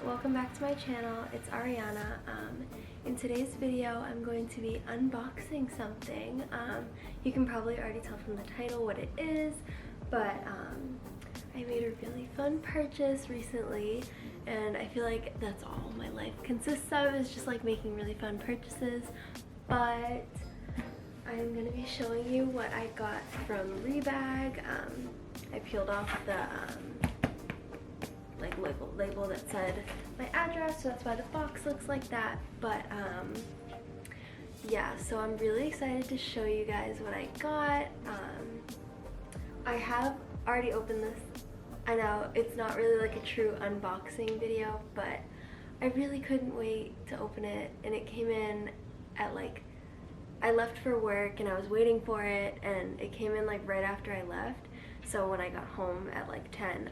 welcome back to my channel. It's Ariana. In today's video I'm going to be unboxing something. You can probably already tell from the title what it is, but I made a really fun purchase recently, and I feel like that's all my life consists of, is just like making really fun purchases. But I'm going to be showing you what I got from Rebag. I peeled off the like label that said my address, so that's why the box looks like that. But yeah, so I'm really excited to show you guys what I got. I have already opened this. I know it's not really like a true unboxing video, but I really couldn't wait to open it, and it came in at like, I left for work and I was waiting for it, and it came in like right after I left. So when I got home at like 10,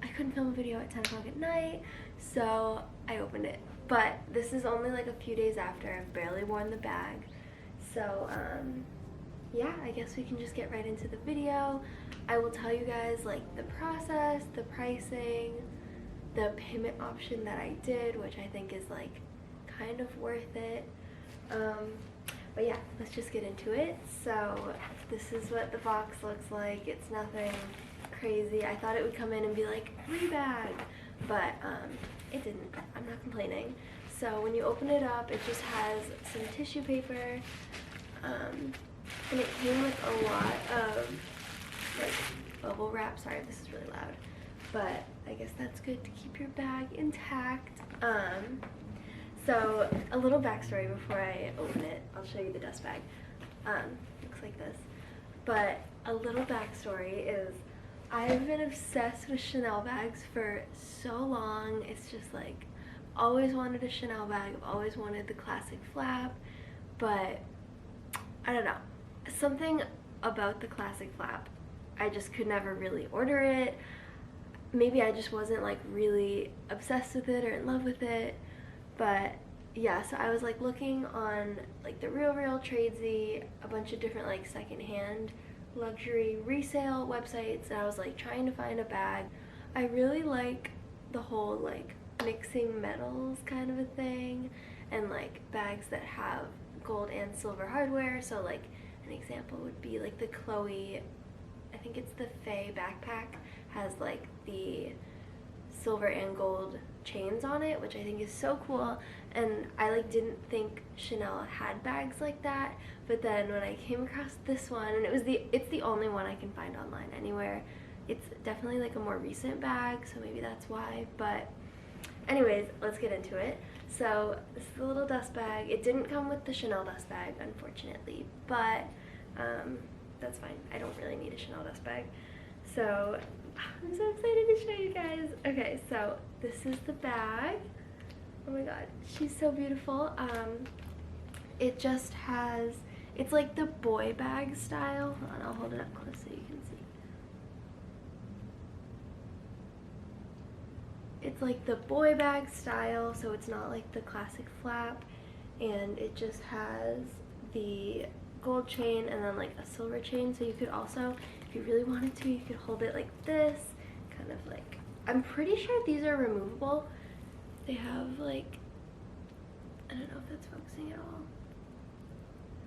I couldn't film a video at 10 o'clock at night, so I opened it. But this is only like a few days after. I've barely worn the bag. So yeah, I guess we can just get right into the video. I will tell you guys like the process, the pricing, the payment option that I did, which I think is like kind of worth it. But yeah, let's just get into it. So this is what the box looks like. It's nothing crazy. I thought it would come in and be like Rebag, but it didn't. I'm not complaining. So when you open it up, it just has some tissue paper, and it came with a lot of like bubble wrap. Sorry if this is really loud, but I guess that's good to keep your bag intact. So a little backstory before I open it. I'll show you the dust bag. Looks like this. But a little backstory is I've been obsessed with Chanel bags for so long. It's just like, always wanted a Chanel bag. I've always wanted the classic flap, but I don't know. Something about the classic flap, I just could never really order it. Maybe I just wasn't like really obsessed with it or in love with it. But yeah, so I was like looking on like the Real Tradesy, a bunch of different like secondhand luxury resale websites, and I was like trying to find a bag. I really like the whole like mixing metals kind of a thing, and like bags that have gold and silver hardware. So like an example would be like the Chloe, I think it's the Faye backpack, has like the silver and gold chains on it, which I think is so cool. And I like didn't think Chanel had bags like that, but then when I came across this one, and it's the only one I can find online anywhere. It's definitely like a more recent bag, so maybe that's why. But anyways, let's get into it. So this is the little dust bag. It didn't come with the Chanel dust bag, unfortunately, but that's fine. I don't really need a Chanel dust bag. So I'm so excited to show you guys. Okay, so this is the bag. Oh my god, she's so beautiful. It just has, it's like the boy bag style. Hold on, I'll hold it up close so you can see. It's like the boy bag style, so it's not like the classic flap, and it just has the gold chain and then like a silver chain. So you could also, if you really wanted to, you could hold it like this, kind of like, I'm pretty sure these are removable. They have like, I don't know if that's focusing at all.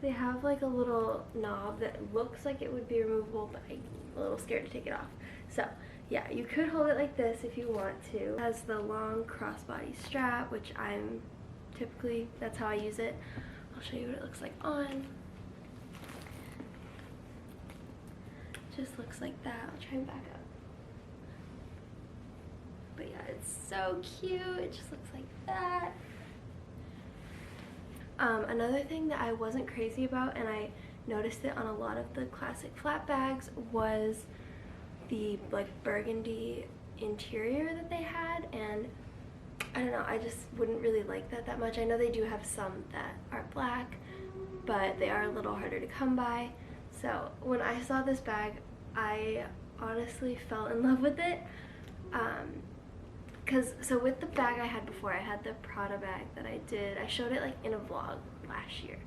They have like a little knob that looks like it would be removable, but I'm a little scared to take it off. So yeah, you could hold it like this if you want to. It has the long crossbody strap, which I'm typically, that's how I use it. I'll show you what it looks like on. Just looks like that. I'll try and back up. But yeah, it's so cute. It just looks like that. Another thing that I wasn't crazy about, and I noticed it on a lot of the classic flat bags, was the like burgundy interior that they had, and I don't know, I just wouldn't really like that much. I know they do have some that are black, but they are a little harder to come by. So when I saw this bag, I honestly fell in love with it. So with the bag I had before, I had the Prada bag that I showed it like in a vlog last year,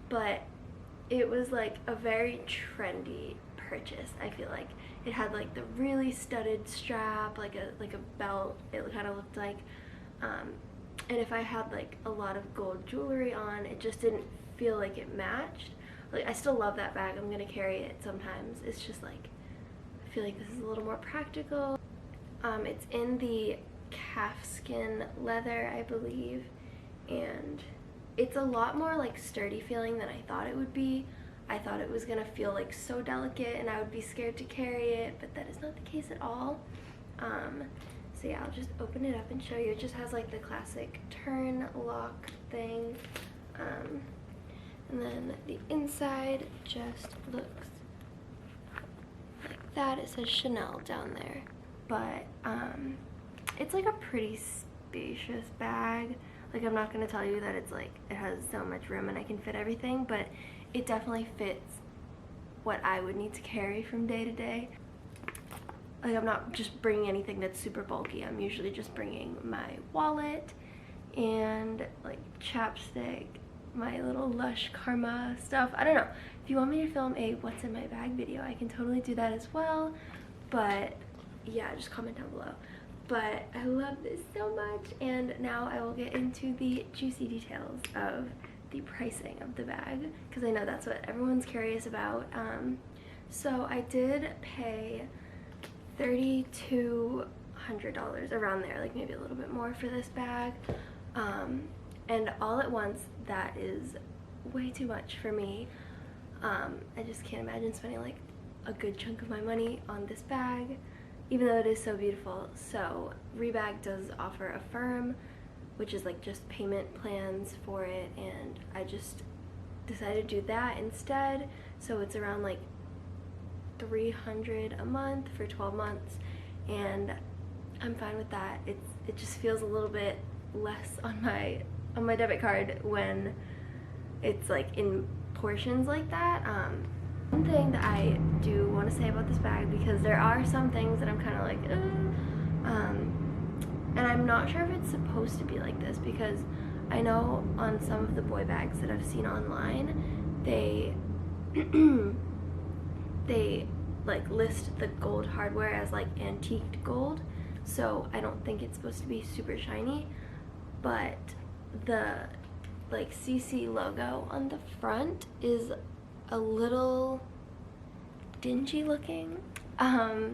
but it was like a very trendy purchase. I feel like it had like the really studded strap, like a belt, it kind of looked like, And if I had like a lot of gold jewelry on, it just didn't feel like it matched. Like, I still love that bag, I'm gonna carry it sometimes. It's just like, I feel like this is a little more practical. It's in the calfskin leather, I believe, and it's a lot more like sturdy feeling than I thought it would be. I thought it was gonna feel like so delicate and I would be scared to carry it, but that is not the case at all. So yeah, I'll just open it up and show you. It just has like the classic turn lock thing. And then the inside just looks like that. It says Chanel down there. But it's like a pretty spacious bag. Like, I'm not gonna tell you that it's like it has so much room and I can fit everything, but it definitely fits what I would need to carry from day to day. Like, I'm not just bringing anything that's super bulky. I'm usually just bringing my wallet and like chapstick, my little Lush Karma stuff. I don't know. If you want me to film a what's in my bag video, I can totally do that as well. But yeah, just comment down below. But I love this so much, and now I will get into the juicy details of the pricing of the bag, because I know that's what everyone's curious about. So I did pay $3,200, around there, like maybe a little bit more for this bag. And all at once, that is way too much for me. I just can't imagine spending like a good chunk of my money on this bag, even though it is so beautiful. So Rebag does offer a firm, which is like just payment plans for it, and I just decided to do that instead. So it's around like $300 a month for 12 months, and I'm fine with that. It just feels a little bit less on my debit card when it's like in portions like that. One thing that I do want to say about this bag, because there are some things that I'm kind of like, and I'm not sure if it's supposed to be like this, because I know on some of the boy bags that I've seen online, they like list the gold hardware as like antiqued gold, so I don't think it's supposed to be super shiny, but the like CC logo on the front is a little dingy looking. I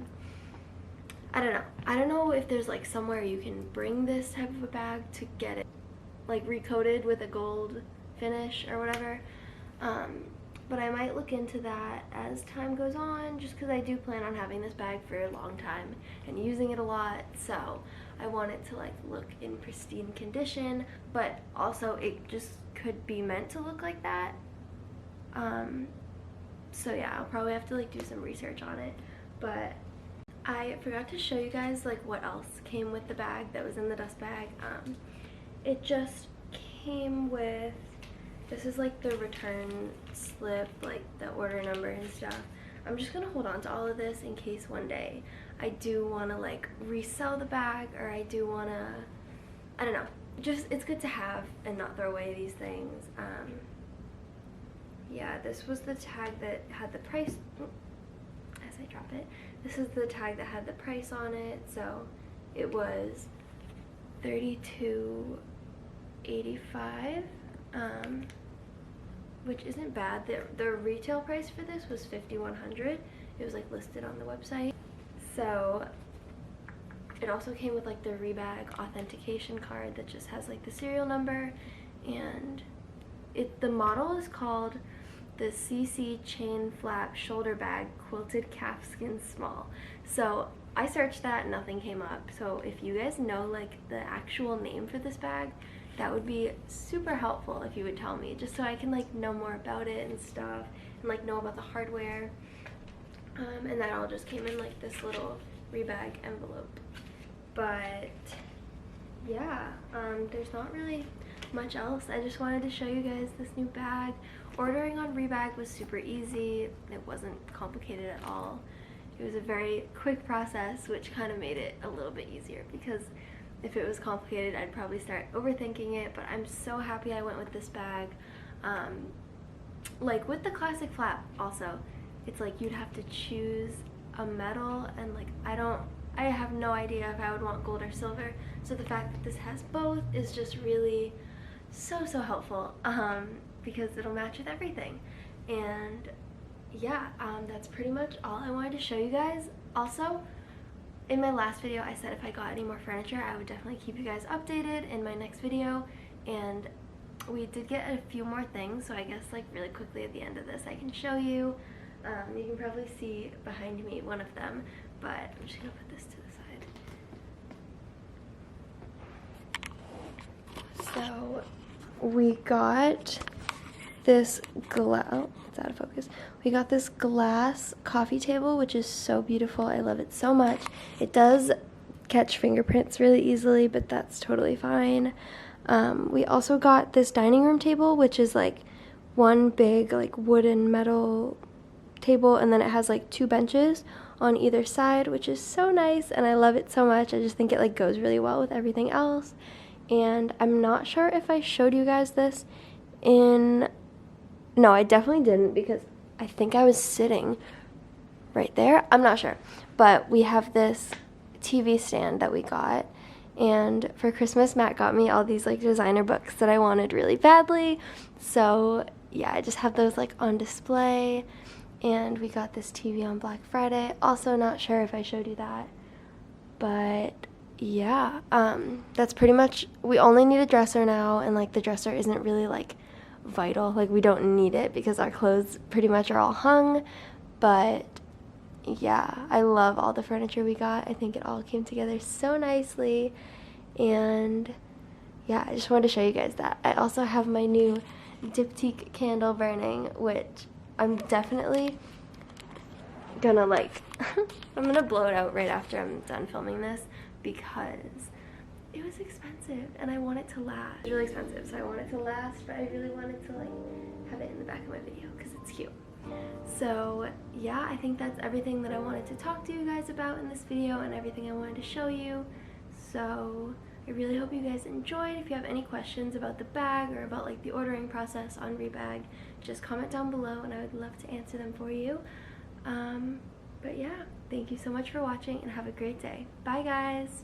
don't know if there's like somewhere you can bring this type of a bag to get it like recoated with a gold finish or whatever, but I might look into that as time goes on, just because I do plan on having this bag for a long time and using it a lot, so I want it to like look in pristine condition, but also it just could be meant to look like that. So yeah, I'll probably have to like do some research on it. But I forgot to show you guys like what else came with the bag that was in the dust bag. It just came with, this is like the return slip, like the order number and stuff. I'm just gonna hold on to all of this in case one day I do want to like resell the bag, or I do want to, I don't know, just it's good to have and not throw away these things. Yeah, this was the tag that had the price, as I drop it, this is the tag that had the price on it, so it was $32.85, which isn't bad. The retail price for this was $5,100. It was like listed on the website. So it also came with like the Rebag authentication card that just has like the serial number, and the model is called the CC Chain Flap Shoulder Bag Quilted Calfskin Small. So I searched that, nothing came up. So if you guys know like the actual name for this bag, that would be super helpful if you would tell me, just so I can like know more about it and stuff, and like know about the hardware. And that all just came in like this little Rebag envelope. But yeah, there's not really much else. I just wanted to show you guys this new bag. Ordering on Rebag was super easy. It wasn't complicated at all. It was a very quick process, which kind of made it a little bit easier, because if it was complicated, I'd probably start overthinking it. But I'm so happy I went with this bag. Like with the classic flap also, it's like you'd have to choose a metal, and like I don't I have no idea if I would want gold or silver, so the fact that this has both is just really so helpful, because it'll match with everything. And yeah, that's pretty much all I wanted to show you guys. Also, in my last video I said if I got any more furniture I would definitely keep you guys updated in my next video, and we did get a few more things, so I guess like really quickly at the end of this I can show you. You can probably see behind me one of them, but I'm just gonna put this to the side. So we got this glass, it's out of focus. We got this glass coffee table, which is so beautiful. I love it so much. It does catch fingerprints really easily, but that's totally fine. We also got this dining room table, which is like one big like wooden metal table, and then it has like 2 benches on either side, which is so nice, and I love it so much. I just think it like goes really well with everything else. And I'm not sure if I showed you guys this in, no, I definitely didn't, because I think I was sitting right there. I'm not sure, but we have this TV stand that we got, and for Christmas Matt got me all these like designer books that I wanted really badly, so yeah, I just have those like on display. And we got this TV on Black Friday. Also not sure if I showed you that, but yeah, that's pretty much, we only need a dresser now, and like the dresser isn't really like vital, like we don't need it because our clothes pretty much are all hung. But yeah, I love all the furniture we got. I think it all came together so nicely, and yeah, I just wanted to show you guys that. I also have my new diptyque candle burning, which I'm definitely gonna like I'm gonna blow it out right after I'm done filming this, because it was expensive and I want it to last. It's really expensive, so I want it to last, but I really wanted to like have it in the back of my video because it's cute. So yeah, I think that's everything that I wanted to talk to you guys about in this video, and everything I wanted to show you. So I really hope you guys enjoyed. If you have any questions about the bag or about like the ordering process on Rebag, just comment down below and I would love to answer them for you. But yeah, thank you so much for watching and have a great day. Bye guys!